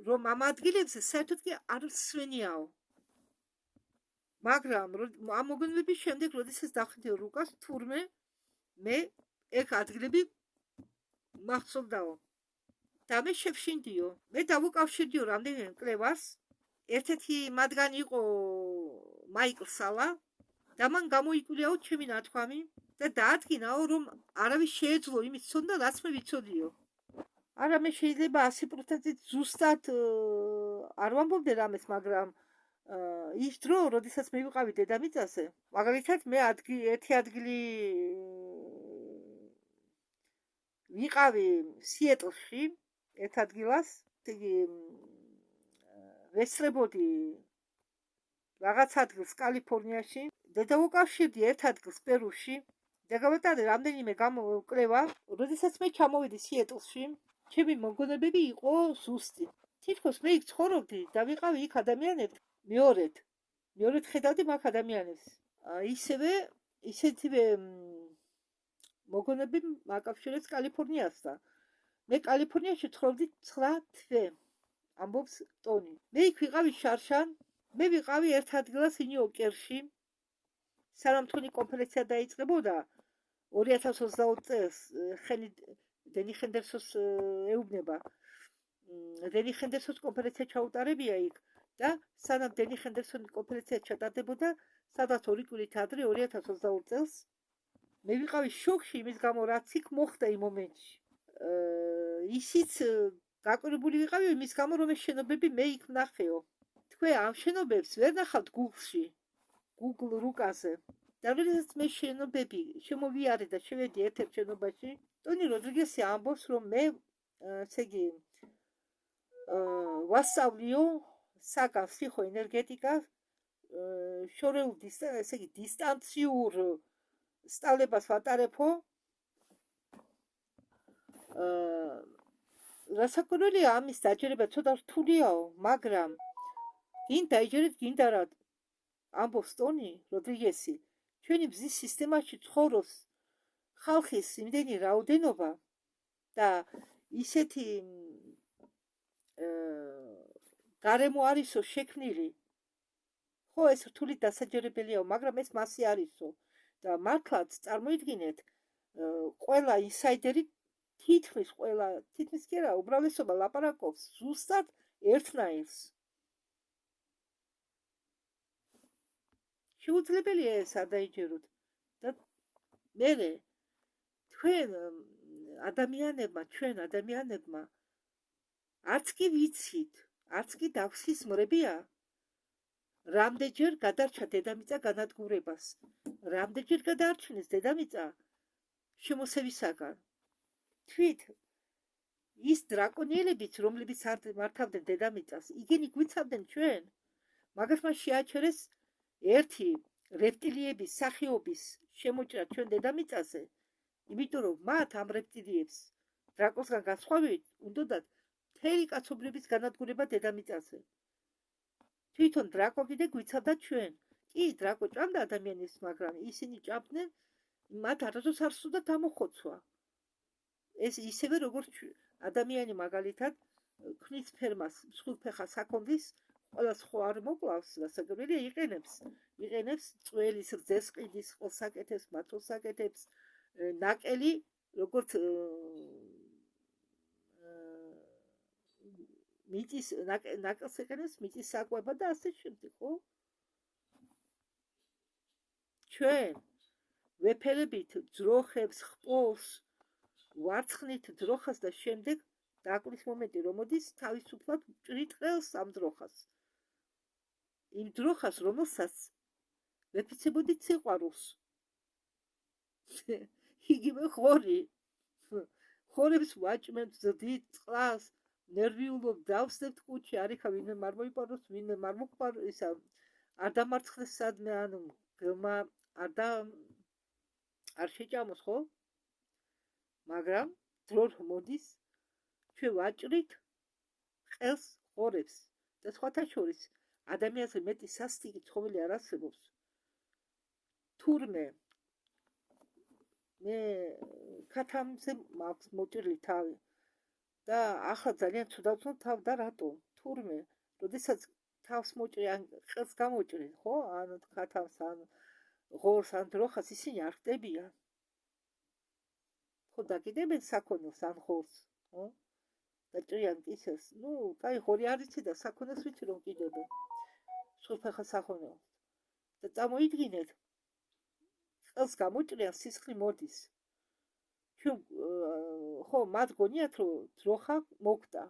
რომ ამ ადგილებზე საერთოდ კი არ ვსვენიაო. მაგრამ ამ მოგონებების შემდეგ, როდესაც დავხედე რუკას თურმე, მე ეგ ადგილები მახსოვდაო. და მე შევშინდიო. მე დავუკავშირდიო რამდენიმე მკვლევარს. ერთ-ერთი მათგანი იყო მაიკლ სალა და მან გამოიკვლიაო ჩემი ნათქვამი და დაადგინაო, რომ არავის შეეძლო იმის ცოდნა, რაც მე ვიცოდიო. არა, მე შეიძლება 100% ზუსტად არ ვამბობდე რამეს, მაგრამ ის დრო, როდესაც მე ვიყავი დედამიწაზე, მაგალითად მე ერთი ადგილი ვიყავი სიეტლში ერთ ადგილას, იგი ვესწრებოდი რაღაც ადგილს კალიფორნიაში, და დავუკავშირდი ერთ ადგილს პერუში, და გავეტარე რამდენიმე კვლევა, როდესაც მე ჩამოვედი სიეტლში, ჩემი მოგონებები იყო ზუსტი. თითქოს მე იქ ცხოვრობდი და ვიყავი იქ ადამიანებს მეორედ ხედავდი მაგ ადამიანებს. ისეთივე მოგონები მაკავშირებს კალიფორნიასთან. მე კალიფორნიაში ცხოვრობდი 9 თვე, ამბობს ტონი. მე იქ ვიყავი შარშან, მე ვიყავი ერთ ადგილას ნიუ-იორკში, სანამ თუნი კონფერენცია დაიწყებოდა 2020 წელს, დენი ჰენდერსონს ეუბნება. დენი ჰენდერსონს კონფერენცია ჩაუტარებია იქ და სანამ დენი ჰენდერსონის კონფერენცია ჩატარდებოდა, სადაც 2 კვირით ადრე 2022 წელს, მე ვიყავი შოკში იმის გამო, რაც იქ მოხდა იმ მომენტში. ისიც გაკვირვებული ვიყავი იმის გამო, რომ ეს შენობები მე იქ ვნახეო. თქვენ ამ შენობებს ვერ ნახავთ Google-ში, Google რუკაზე. და როდესაც მე შენობები შემოვიარე და შევედი ერთ-ერთ შენობაში, ტონი როდრიგესი ამბობს, რომ მე ესე იგი ვასწავლიო საგავს ფსიქოენერგეტიკას, შორეულ ესე იგი დისტანციურ სწავლებას ვატარებო. რასაკვირველია, ამის დაჯერება ცოტა რთულიაო, მაგრამ გინ დაიჯერეთ, გინდა რა ამბობს ტონი როდრიგესი, ჩვენი ბზის სისტემაში ცხოვრობს ხალხის იმდენი რაოდენობა და ისეთი გარემო არისო შექმნილი, ხო ეს რთული დასაჯერებელიაო, მაგრამ ეს მასე არისო და მართლაც წარმოიდგინეთ, ყველა ინსაიდერი თითქმის კი არა, უბრალესობა ლაპარაკობს ზუსტად ერთნაირს. შეუძლებელია ეს არ დაიჯეროთ და მერე ჩვენ ადამიანებმა არც კი ვიცით, არც კი დავსისმრებია, რამდენჯერ გადარჩა დედამიწა განადგურებას, რამდენჯერ გადაარჩინეს დედამიწა შემოსევისაგან. თვით ის დრაკონიელებიც, რომლებიც მართავდნენ დედამიწას, იგენი გვიცავდნენ ჩვენ, მაგას მას შეაჩერეს ერთი რეპტილიების სახეობის შემოჭრა ჩვენ დედამიწაზე, იმიტომ რომ მათ ამ რეპტილიებს დრაკონსგან განსხვავებით უნდათ მთელი კაცობრიობის განადგურება დედამიწაზე. თვითონ დრაკო კიდე გვიცავდა ჩვენ. კი, დრაკო ჭამდა ადამიანებს, მაგრამ ისინი ჭამდნენ, მათ არასდროს არ სურდათ ამოხოცვა. ეს ისევე როგორც ადამიანი მაგალითად ქმნის ფერმას, მსხვილფეხა საქონლის, ყველას ხო არ მოკლავს, რასაკვირველია, იყენებს წველის რძეს, ყიდის ყელს აკეთებს, მათოს აკეთებს, ნაკელი, როგორც მიწის ნაკელს იყენებს მიწის საკვებად და ასე შემდეგ, ხო? ჩვენ ვეფერებით ძროხებს, ხპოვს, ვარცხნით ძროხას და შემდეგ დაკვრის მომენტი, რომ მოდის თავისუფლად ჭრით ყელს ამ ძროხას. იმ ძროხას, რომელსაც ვეფიცებოდით სიყვარულს. იგივე ხორებს ვაჭმევთ, ზრდით წყლას, ნერვიულობ, დავსდებთ კუჭი, არიქა ვინმე არ მოიპაროს, ვინმე არ მოყარ, ისა არ დამარცხდეს სადმე, ანუ გელმა არ შეჭამოს, ხო? მაგრამ დრო მოდის, ჩვენ ვაჭრით ყელს, ხორებს და სხვათა შორის ადამიანზე მეტი სასტიკი ცხოველი არ არსებობს. თურმე მე ქათამზე მაქვს მოჭრილი თავი და ახლა ძალიან ცუდად ვცნობ თავ და რატომ? თურმე, როდესაც თავს მოჭრი ან ყელს გამოჭრი, ხო? ან ქათამს, ან ღორს, ან დროხას, ისინი არ ხდებიან. ხო, დაკიდებენ საქონელს ან ღორს, ხო? და ჭრიან კისერს. ნუ, კაი, ღორი არ იცი და საქონელს ვიცი რომ კიდებენ. მსხვილფეხა საქონელს. და წარმოიდგინეთ, ყელს გამოჭრიან, სისხლი მოდის. ჩვენ ხო, მათ გონიათ რომ ძროხა მოგდა.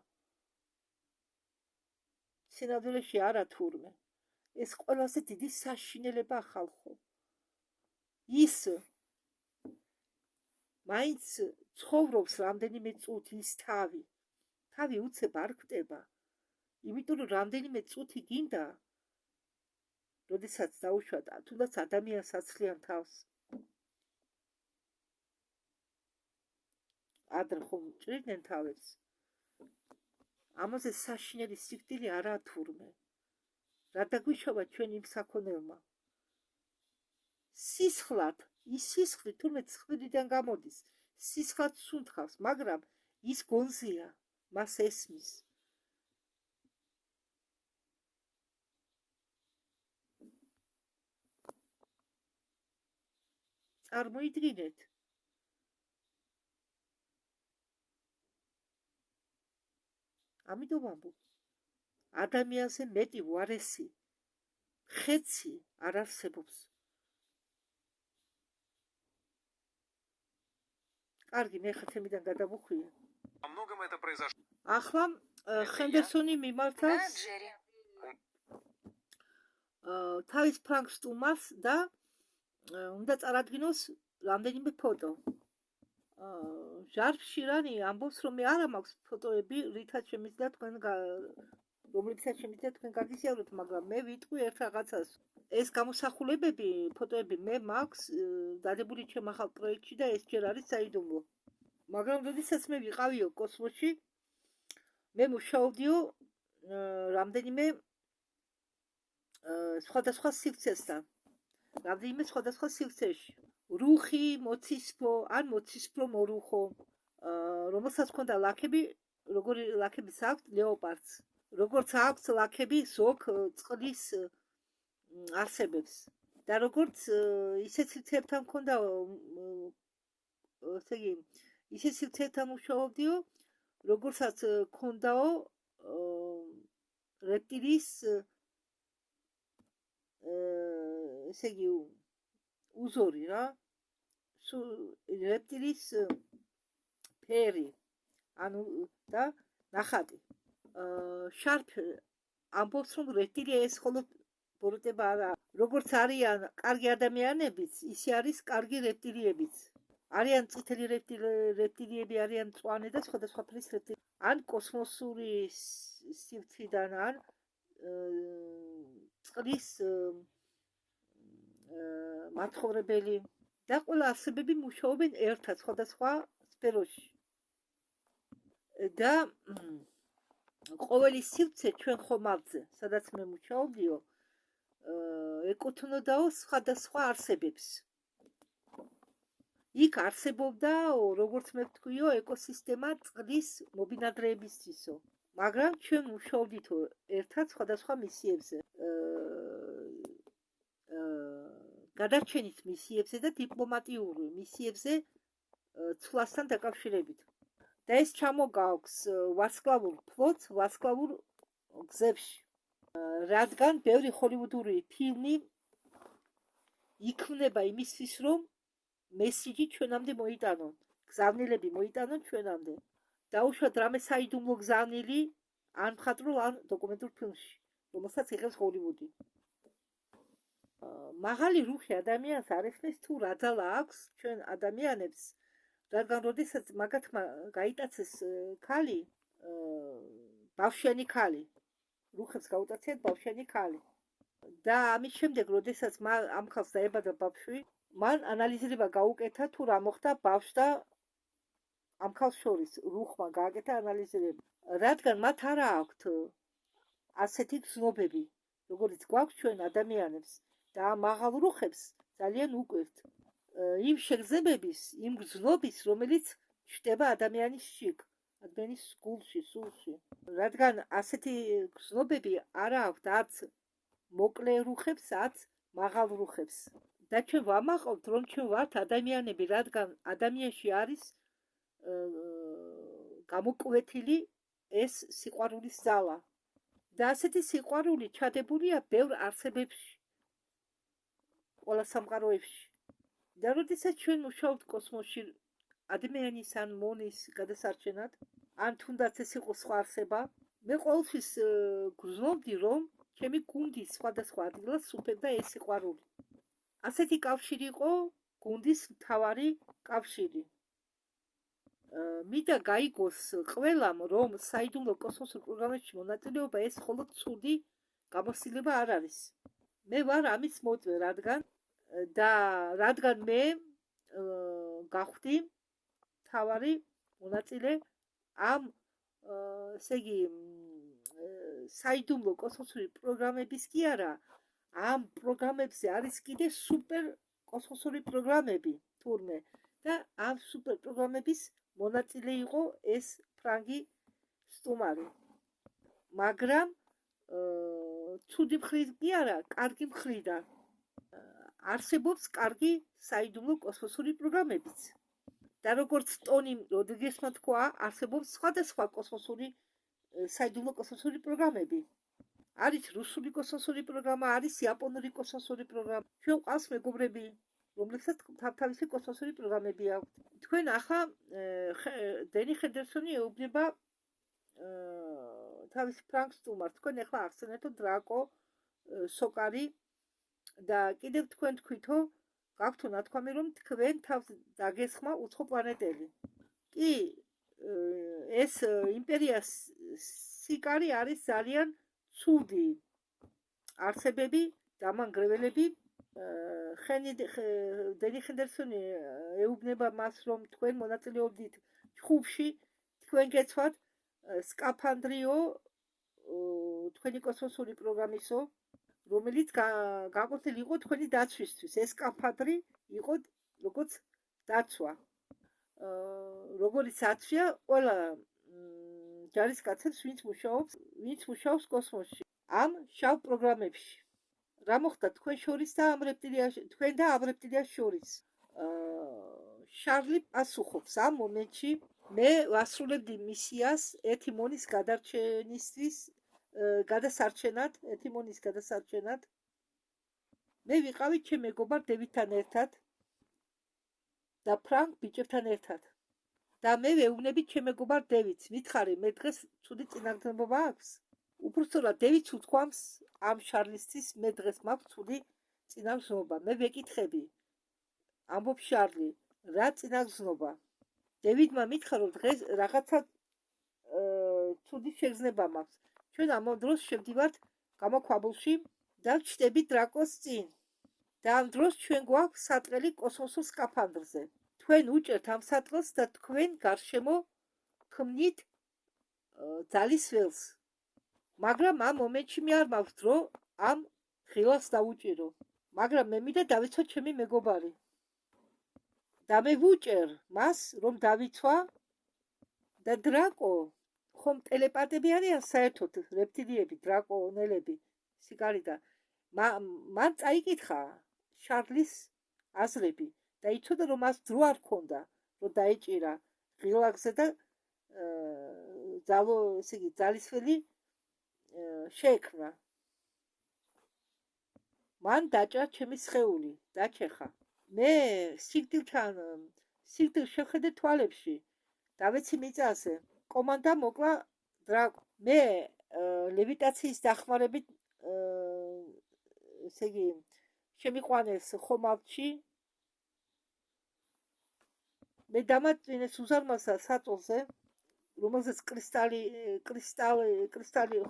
სინამდვილეში არა თურმე. ეს ყველაზე დიდი საშინელება ხალხო. ის მაინც ცხოვრობს რამდენიმე წუთი ის თავი უცებ არ ხვდება, იმიტომ რომ რამდენიმე წუთი გინდა, როდესაც დაუშვათ თუნდაც ადამიანს აცლიან თავს. ადრე ხომ ჭრიდნენ თავებს. ამაზე საშინელი სიკვდილი არაა თურმე. რა დაგვიშობა ჩვენ იმ საქონელმა? სისხლად, ის სისხლი თურმე ცხვირიდან გამოდის. სისხლად სუნთქავს, მაგრამ ის გონზია, მას ესმის. წარმოიდგინეთ, ამიტომ ამბობ, ადამიანზე მეტი უარესი ხეცი არ არსებობს. კარგი, მე ხეთემიდან გადავუხვიე. ახლა ხენდერსონი მიმართავს თავის ფრანგ სტუმარს და უნდა წარადგინოს რამდენიმე ფოტო. ჟარფში რანი ამბობს, რომ მე არა მაქვს ფოტოები, რომლებსაც შემიძლია თქვენ გაგიზიაროთ, მაგრამ მე ვიტყვი ერთ რაღაცას. ეს გამოსახულებები, ფოტოები მე მაქვს დადებული ჩემ ახალ პროექტში და ეს ჯერ არის საიდუმლო. მაგრამ როდესაც მე ვიყავიო კოსმოსში, მე მუშაობდიო რამდენიმე სხვადასხვა სივრცესთან. რამდენიმე სხვადასხვა სივრცეში. რუხი, მოცისფრო, ან მოცისფრო მორუხო, რომელსაც ჰქონდა ლაქები, როგორი ლაქების აქვს ლეოპარდს. როგორც აქვს ლაქები ზოგ წყლის არსებებს. და როგორც ისეთ სივრცეებთან ჰქონდა, ესე იგი, ისეთ სივრცეებთან მუშაობდიო, როგორცაც ჰქონდაო რეპტილიის ესე იგი უზორი რა, რეპტილიის ფერი, ანუ და ნახატი. შარფ ამბობს, რომ რეპტილია ეს მხოლოდ ბოროტება არა. როგორც არიან კარგი ადამიანებიც, ისე არის კარგი რეპტილიებიც. არიან წითელი რეპტილიები, არიან მწვანე და სხვადასხვა ფრის რეპტილიები. ან კოსმოსური სივრციდან, ან წყლის მაცხოვრებელი და ყველა არსებები მუშაობენ ერთად სხვადასხვა სფეროში. და ყოველი სივრცე ჩვენ ხომალდზე, სადაც მე მუშაობდიო, ეკუთვნოდაო სხვადასხვა არსებებს. იქ არსებობდა, როგორც მე ვთქვიო, ეკოსისტემა წყლის მობინადრეებისთვისო. მაგრამ ჩვენ მუშაობდითო ერთად სხვადასხვა მისიებზე. გადარჩენის მისიებზე და დიპლომატიური მისიებზე ცვლასთან დაკავშირებით. და ეს ჩამოგაქვს ვარსკვლავურ ფლოტს, ვარსკვლავურ გზებში. რადგან ბევრი ჰოლივუდური ფილმი იქმნება იმისთვის, რომ მესიჯი ჩვენამდე მოიტანონ, გზავნილები მოიტანონ ჩვენამდე. დაუშვათ რამე საიდუმლო გზავნილი ან მხატვრულ, ან დოკუმენტურ ფილმში, რომელსაც იღებს ჰოლივუდი. მაღალი რუხი ადამიანს არ ეხმეს თუ რა ძალა აქვს ჩვენ ადამიანებს, რადგან როდესაც მაგათმა გაიტაცეს ქალი, ბავშვიანი ქალი, რუხებს გაუტაციათ ბავშვიანი ქალი. და ამის შემდეგ, როდესაც ამ ხალხს დაებადა ბავშვი, მან ანალიზირება გაუკეთა თუ რა მოხდა ბავშვს და ამ ხალხს შორის. რუხმა გააკეთა ანალიზირება, რადგან მათ არა აქვთ ასეთი გზნობები, როგორიც გვაქვს ჩვენ ადამიანებს. და მაღალ რუხებს ძალიან უკვირთ იმ შეგრძნებების, იმ გზნობის, რომელიც ჩნდება ადამიანის შიგ, ადამიანის გულში, სულში. რადგან ასეთი გზნობები არა აქვთ არც მოკლე რუხებს, არც მაღალ რუხებს. და ჩვენ ვამაყობთ, რომ ჩვენ ვართ ადამიანები, რადგან ადამიანში არის გამოკვეთილი ეს სიყვარულის ძალა. და ასეთი სიყვარული ჩადებულია ბევრ არსებებში, ყველა სამყაროებში. და როდესაც ჩვენ მუშაობთ კოსმოსში ადამიანის ან მონის გადასარჩენად, ან თუნდაც ეს იყო სხვა არსება, მე ყოველთვის გრძნობდი, რომ ჩემი გუნდის სხვადასხვა ადგილას სუფევდა ეს სიყვარული. ასეთი კავშირი იყო გუნდის მთავარი კავშირი. მინდა გაიგოს ყველამ, რომ საიდუმლო კოსმოსურ პროგრამებში მონაწილეობა ეს მხოლოდ ცუდი გამოცდილება არ არის. მე ვარ ამის მოწვე, რადგან მე გავხდი თავარი მონაწილე ამ ესე იგი საიდუმლო კოსმოსური პროგრამების კი არა, ამ პროგრამებზე არის კიდე სუპერ კოსმოსური პროგრამები თურმე და ამ სუპერ პროგრამების მონაწილე იყო ეს ფრანგი სტუმარი. მაგრამ ცუდი მხრით კი არა, კარგი მხრიდან არსებობს კარგი საიდუმლო კოსმოსური პროგრამებიც. და როგორც ტონი როდრიგესმა თქვა, არსებობს სხვადასხვა საიდუმლო კოსმოსური პროგრამები. არის რუსული კოსმოსური პროგრამა, არის იაპონური კოსმოსური პროგრამა. ჩვენ ყავს მეგობრები, რომლებსაც თავთავისი კოსმოსური პროგრამები აქვთ. თქვენ ახლა დენი ჰენდერსონი ეუბნება თავისი ფრანგ სტუმარს. თქვენ ახლა ახსენეთო დრაკო, სოკარი და კიდევ თქვენ თქვითო, გაქვთ ნათქვამი, რომ თქვენ თავს დაგესხმა უცხო პლანეტელი. კი, ეს იმპერია სიკარი არის ძალიან ცუდი არსებები, დამანგრეველები. დენი ჰენდერსონი ეუბნება მას, რომ თქვენ მონაწილეობდით ჯგუფში, თქვენ გეცვათ სკაფანდრიო თქვენი კოსმოსური პროგრამისო, რომელიც გაკვეთილი იყო თქვენი დაცვისთვის. ეს სკაფანდრი იყო როგორც დაცვა. როგორც აცვია ყველა ჯარისკაცებს, ვინც მუშაობს კოსმოსში, ამ შავ პროგრამებში. რა მოხდა თქვენ შორის და ამ რეპტილიას შორის? შარლი პასუხობს ამ მომენტში, მე ვასრულებდი მისიას ერთი მონის გადასარჩენად. მე ვიყავი ჩემ მეგობარ დევიდთან ერთად და ფრანკ ბიჭებთან ერთად. და მე ვეუბნები ჩემ მეგობარ დევიდს, მითხარი, მე დღეს ცუდი წინაგრძნობა აქვს. უბრალოდ დევიდს უთქვამს ამ შარლისთვის, მე დღეს მაქვს ცუდი წინაგრძნობა. მე ვეკითხები, ამბობს შარლი, რა წინაგრძნობა? დევიდმა მითხრა, რომ დღეს რაღაცა ცუდი შეგრძნება მაქვს. ჩვენ ამ დროს შევდივართ გამოქვაბულში და ვჩნდებით დრაკოს წინ. და ამ დროს ჩვენ გვაქვს სატყელი კოსმოსურ სკაფანდრზე. თქვენ უჭერთ ამ სატყელს და თქვენ გარშემო ქმნით ძალის ველს. მაგრამ ამ მომენტში მე არ მაქვს დრო ამ ღილას დაუჭირო. მაგრამ მე მინდა დავიცვა ჩემი მეგობარი. და მე ვუჭერ მას, რომ დავიცვა და დრაკო, ხომ ტელეპათები არიან საერთოდ რეპტილიები, დრაკონელები, სიკარიდა. მან წაიკითხა შარლის აზრები და იცოდა, რომ მას დრო არ ქონდა, რომ დაეჭირა ღილაკზე და ძალისველი შეექმნა. მან დაჭრა ჩემი სხეული, დაჩეხა. მე სიგდილ შეხედე თვალებში და ვეცი მიწაზე. კომანდა მოკლა დრაკო. მე ლევიტაციის დახმარებით შემიყვანეს ხომალდში. მე დამაწვინეს უზარმაზარ საწოლზე, რომელზეც კრისტალი,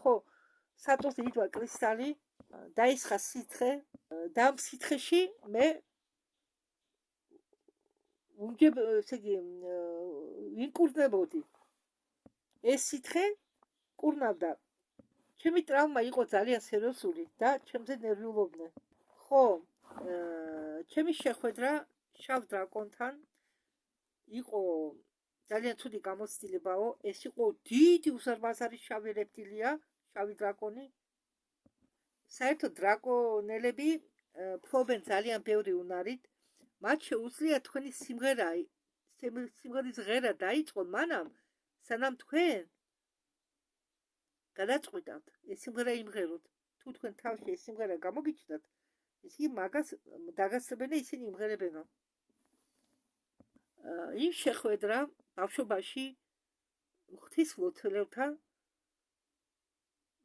ხო, საწოლზე იტვა კრისტალი, დაისხა სითხე და ამ სითხეში მე ვინკურნებოდი. ეს სითხე კურნავდა. ჩემი ტრავმა იყო ძალიან სერიოზული და ჩემზე ნერვიულობდნენ. ხო, ჩემი შეხვედრა შავ დრაკონთან იყო ძალიან ცუდი გამოცდილებაო. ეს იყო დიდი უზარმაზარი შავი რეპტილია, შავი დრაკონი. საერთოდ დრაკონელები ფლობენ ძალიან ბევრი უნარით. მათ შეუძლია თქვენი სიმღერის ღერა დაიწყონ მანამ, სანამ თქვენ გადაწყვიტავთ ეს სიმღერა იმღეროთ. თუ თქვენ თავში ეს სიმღერა გამოგიჩნდათ, ისინი მაგას დაგასწრებენ და ისინი იმღერებენო. იმ შეხვედრა ბავშვობაში ღვთისმლოცველებთან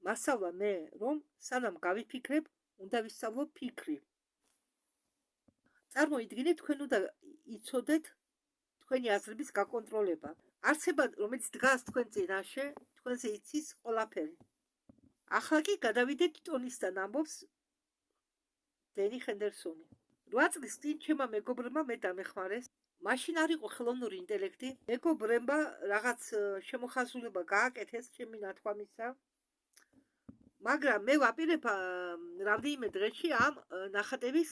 მასალა მე, რომ სანამ გავიფიქრებ, უნდა ვისწავლო ფიქრი. წარმოიდგინეთ, თქვენ უნდა იცოდეთ თქვენი აზრების გაკონტროლება. არსება, რომელიც დგას თქვენ წინაშე, თქვენზე იცის ყველაფერი. ახლა კი გადავიდეთ ტონისთან, ამბობს დენი ჰენდერსონი. 8 წლის წინ ჩემმა მეგობრებმა მე დამეხმარეს. მაშინ არ იყო ხელოვნური ინტელექტი. მეგობრებმა რაღაც შემოხაზულება გააკეთეს ჩემი ნათქვამისა. მაგრამ მე ვაპირებ რამდენიმე დღეში ამ ნახატების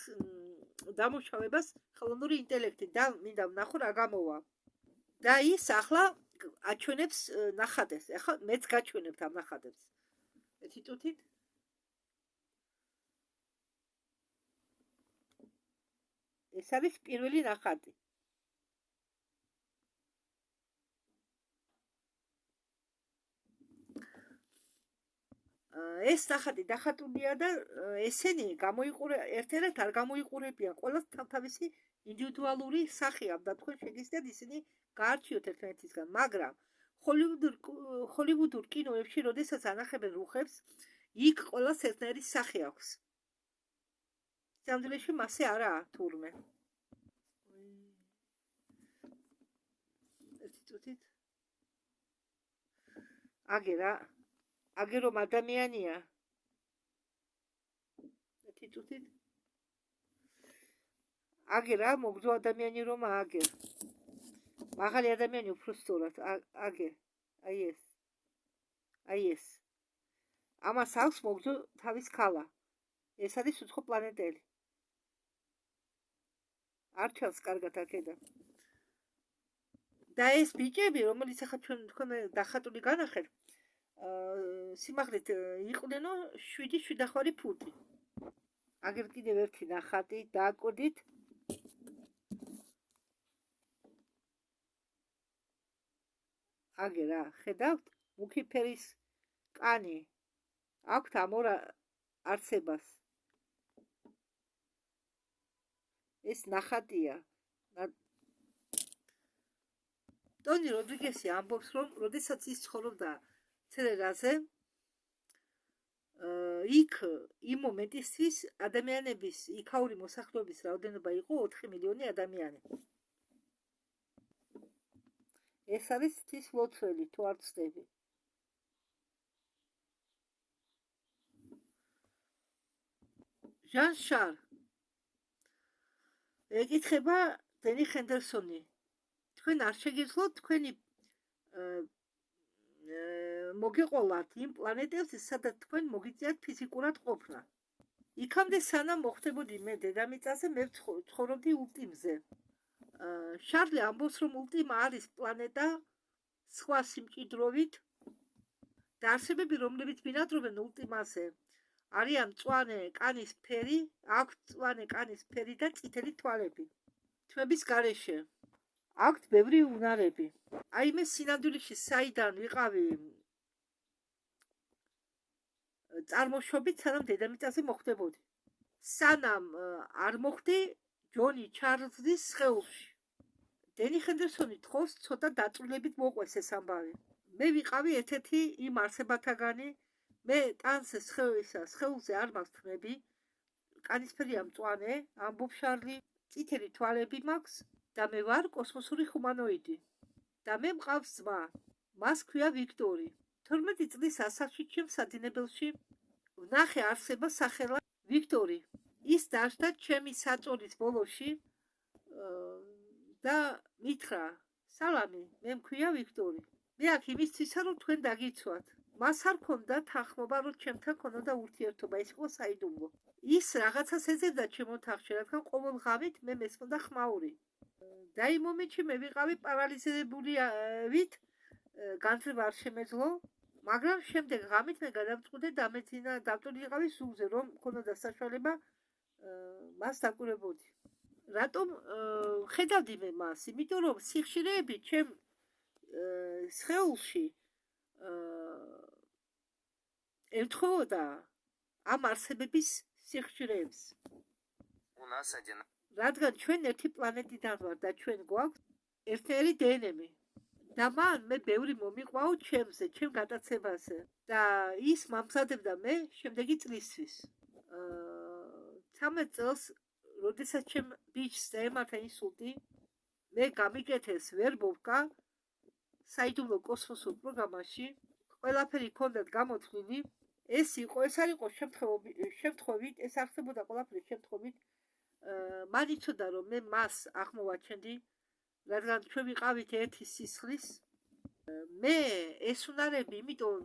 დამუშავებას ხელოვნური ინტელექტი და მინდა ვნახო რა გამოვა. და ის ახლა აჩვენებს ნახატებს. ახლა მეც გაჩვენებთ ამ ნახატებს. ერთი წუთით. ეს არის პირველი ნახატი. ეს ნახატი დახატულია და ესენი ერთერად არ გამოიყურებიან. ყველას თავთავისი ინდივიდუალური სახე აქვს და თქვენ შეგიძლიათ ისინი გაარჩიოთ ერთმანეთისგან, მაგრამ ჰოლივუდურ კინოებში, როდესაც ანახებენ რუხებს, იქ ყველას ერთნაირი სახე აქვს. სამდვილეში მასე არაა თურმე. ერთი წუთით. აგერ რომ ადამიანია. ერთი წუთით. აგერ რა მოგზო ადამიანი რომ აგერ. მაღალი ადამიანი უფრო სწორად აგერ. აი ეს. ამას აქვს მოგზო თავის ქალა. ეს არის უცხო პლანეტელი. არ ჩანს კარგად აქედან. და ეს ბიჭები, რომელიც ახლა თქვენ დახატული განახეთ, სიმაღლით იყვნენ 7 ფუტი. აგერ კიდევ ერთი ნახატი დააკვირდით. აგერ რა, ხედავთ? მუქი ფერის კანი აქვთ ამ ორ არსებას. ეს ნახატია. ტონი როდრიგესი ამბობს, რომ როდესაც ის ცხოვრობდა ცერერაზე, იქ იმ მომენტისთვის ადამიანების იქაური მოსახლეობის რაოდენობა იყო 4 მილიონი ადამიანი. ეს არის ღვთის ლოცველი, თუ არ ვცდები. ჟან შარ ეკითხება დენი ჰენდერსონი. თქვენ არ შეგიძლიათ თქვენი მოგეყოლათ იმ პლანეტებზე, სადაც თქვენ მოგიწიათ ფიზიკურად ყოფნა. იქამდე სანამ მოხდებოდი მე დედამიწაზე, მე ვცხოვრობდი ულტიმზე. შარლი ამბობს, რომ ულტიმა არის პლანეტა სხვა სიმჭიდროვით და არსებები, რომლებიც ბინადრობენ ულტიმაზე, არიან მწვანე კანის ფერი, აქვთ მწვანე კანის ფერი და წითელი თვალები. თმების გარეშე აქვთ ბევრი უნარები. აი მე სინამდვილეში საიდან ვიყავი წარმოშობით, სანამ დედამიწაზე მოხდებოდი. სანამ არ მოხდი ჯონი ჩარლზის სხეულში. დენი ჰენდერსონი თხოვს ცოტა დაწვრილებით მოყვეს ეს ამბავი. მე ვიყავი ერთ-ერთი იმ არსებათაგანი, მე ტანს სხეულზე არ მაქვს თმები, კანისფერია მწვანე, ამბობს შარლი, წითელი თვალები მაქვს და მე ვარ კოსმოსური ჰუმანოიდი. და მე მყავს ძმა, მას ქვია ვიქტორი. 12 წლის ასაკში ჩემს სადინებელში ვნახე არსება სახელად ვიქტორი. ის დაждდა ჩემი საწოლის ბოლოში და მითხრა: "სალამი, მე მქვია ვიქტორი. მე აქ იმისთვისა, რომ თქვენ დაგიცვათ." მას არ ქონდა თანხმობა, რომ ჩემთან ქონოდა ურთიერთობა, ეს იყო საიდუმლო. ის რაღაცას ეძებდა ჩემ ოთახში, რადგან ყოველ ღამით მე მესმოდა ხმაური. და იმ მომენტში მე ვიყავი პარალიზებულივით, განძრევა არ შემეძლო, მაგრამ შემდეგ ღამით მე გადავწყვიტე დავტოვიყავი სულზე, რომ მქონოდა საშუალება მას დაკვირვებოდი. რატომ ხედავდი მე მას? იმიტომ რომ სიხშირეები ჩემ სხეულში ემთხოვოდა ამ არსებების სიხშირეებს. რადგან ჩვენ ერთი პლანეტიდან ვარ და ჩვენ გვაქვს ერთნაირი დნმ. და მან მე ბევრი მომიყვაო ჩემზე, ჩემ გადაცემაზე და ის მომზადებდა მე შემდეგი წლისთვის. 13 წელს, როდესაც ჩემ ბიჭს დაემართა ინსულტი, მე გამიკეთეს ვერბოვკა საიდუმლო კოსმოსურ პროგრამაში, ყველაფერი ჰქონდათ გამოთვლილი. ეს არ იყო შემთხვევით, ეს არსებობდა ყველაფერი შემთხვევით. მან იცოდა რომ მე მას აღმოვაჩენდი, რადგან ჩვენ ვიყავით ერთი სისხლის. მე ეს უნარები იმიტომ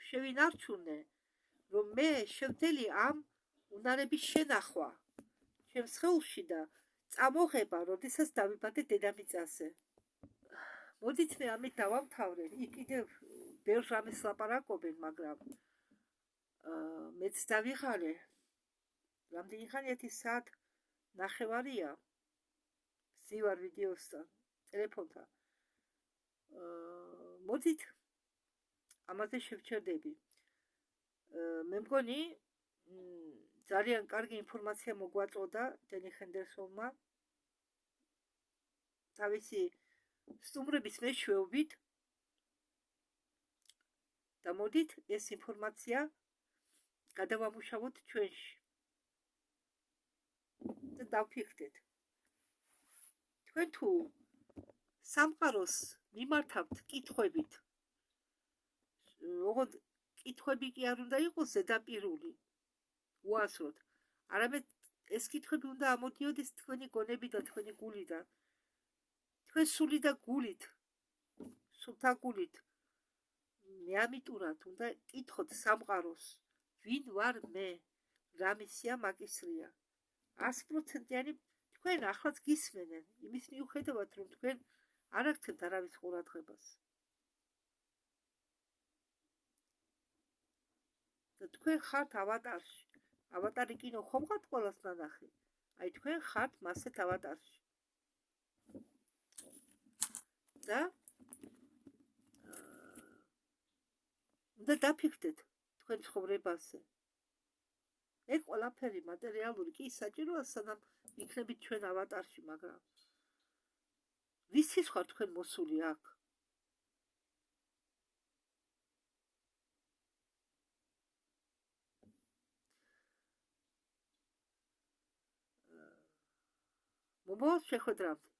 შევინარჩუნე, რომ მე შევდელი ამ უნარების შენახვა ჩემს სხეულში და წამოღება, როდესაც დავიბადე დედამიწაზე. მოდით მე ამით დავამთავრე. იქ კიდევ ბევრ რამეს ლაპარაკობენ, მაგრამ მეც დავიღალე. რამდენი ხანია 1 საათ ნახევარია. ვზივარ ვიდეოსთან, ტელეფონთან. მოდით ამაზე შევჩერდები. მე მგონი ძალიან კარგი ინფორმაცია მოგვაწოდა დენი ჰენდერსონმა თავისი სტუმრების მეშვეობით და მოდით ეს ინფორმაცია გადავამუშავოთ ჩვენში და დავფიქრდეთ. თქვენ თუ სამყაროს მიმართავთ კითხვებით, ოღონდ კითხვები კი არ უნდა იყოს ზედაპირული, უასროდ, არამედ ეს კითხვები უნდა ამოდიოდეს თქვენი გონები და თქვენი გულიდან. თქვენ სული და გულით, სულთა გულით მეამიტურად უნდა კითხოთ სამყაროს, ვინ ვარ მე, რა მისია მაგისტრია. 100%-იანი თქვენ ახლაც გისმენენ, იმის მიუხედავად, რომ თქვენ არ აქცევთ არავის ყურადღებას. და თქვენ ხართ ავატარში. ავატარი კინო ხომ ხართ ყველას ნანახი? აი თქვენ ხართ მასეთ ავატარში. და უნდა დაფიქრდეთ თქვენ ცხოვრებაზე. ეგ ყველაფერი მატერიალური კი საჭიროა, სანამ იქნებით ჩვენ ავატარში, მაგრამ ვისთვის ხარ თქვენ მოსული აქ? მომავალ შეხვედრამდე.